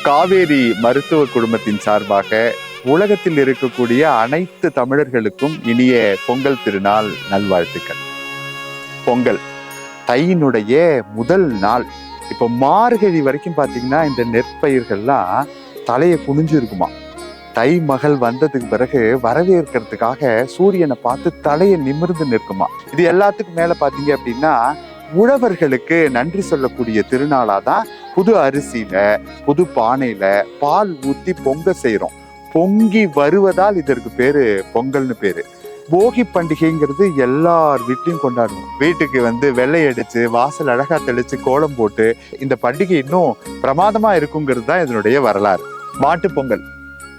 காவேரி மருத்துவ குழுமத்தின் சார்பாக உலகத்தில் இருக்கக்கூடிய அனைத்து தமிழர்களுக்கும் இனிய பொங்கல் திருநாள் நல்வாழ்த்துக்கள். பொங்கல் தையினுடைய முதல் நாள். இப்போ மார்கழி வரைக்கும் பார்த்தீங்கன்னா இந்த நெற்பயிர்கள்லாம் தலையை குனிஞ்சு இருக்குமா. தை மகள் வந்ததுக்கு பிறகு வரவேற்கிறதுக்காக சூரியனை பார்த்து தலையை நிமிர்ந்து நிற்குமா. இது எல்லாத்துக்கும் மேல பார்த்தீங்க அப்படின்னா உழவர்களுக்கு நன்றி சொல்லக்கூடிய திருநாளாதான் புது அரிசியில புது பானையில பால் ஊத்தி பொங்க செய்யறோம். பொங்கி வருவதால் இதற்கு பேரு பொங்கல்னு பேரு. போகி பண்டிகைங்கிறது எல்லார் வீட்லயும் கொண்டாடுவோம். வீட்டுக்கு வெள்ளை அடிச்சு வாசல் அழகா தெளிச்சு கோலம் போட்டு இந்த பண்டிகை இன்னும் பிரமாதமா இருக்குங்கிறது தான் இதனுடைய வரலாறு. மாட்டு பொங்கல்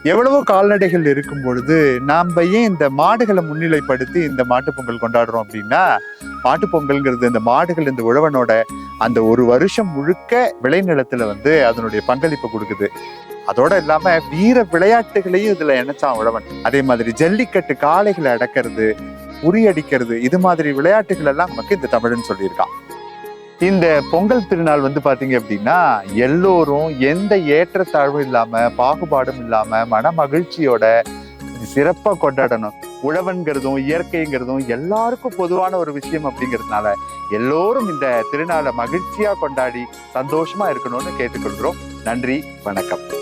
எவ்வளவோ கால்நடைகள் இருக்கும் பொழுது நாம ஏன் இந்த மாடுகளை முன்னிலைப்படுத்தி இந்த மாட்டு பொங்கல் கொண்டாடுறோம் அப்படின்னா, மாட்டு பொங்கல்ங்கிறது இந்த மாடுகள் இந்த உழவனோட அந்த ஒரு வருஷம் முழுக்க விளைநிலத்துல அதனுடைய பங்களிப்பு கொடுக்குது. அதோட இல்லாம வீர விளையாட்டுகளையும் இதுல இணைச்சான் உழவன். அதே மாதிரி ஜல்லிக்கட்டு, காளைகளை அடக்கிறது, உரியடிக்கிறது, இது மாதிரி விளையாட்டுகள் எல்லாம் நமக்கு இந்த தமிழன் சொல்லியிருக்கான். இந்த பொங்கல் திருநாள் பாத்தீங்க அப்படின்னா எல்லோரும் எந்த ஏற்றத்தாழ்வும் இல்லாம பாகுபாடும் இல்லாம மன மகிழ்ச்சியோட சிறப்பா கொண்டாடணும். உழவன்கிறதும் இயற்கைங்கிறதும் எல்லாருக்கும் பொதுவான ஒரு விஷயம் அப்படிங்கிறதுனால எல்லோரும் இந்த திருநாளை மகிழ்ச்சியா கொண்டாடி சந்தோஷமா இருக்கணும்னு கேட்டுக்கொள்கிறோம். நன்றி, வணக்கம்.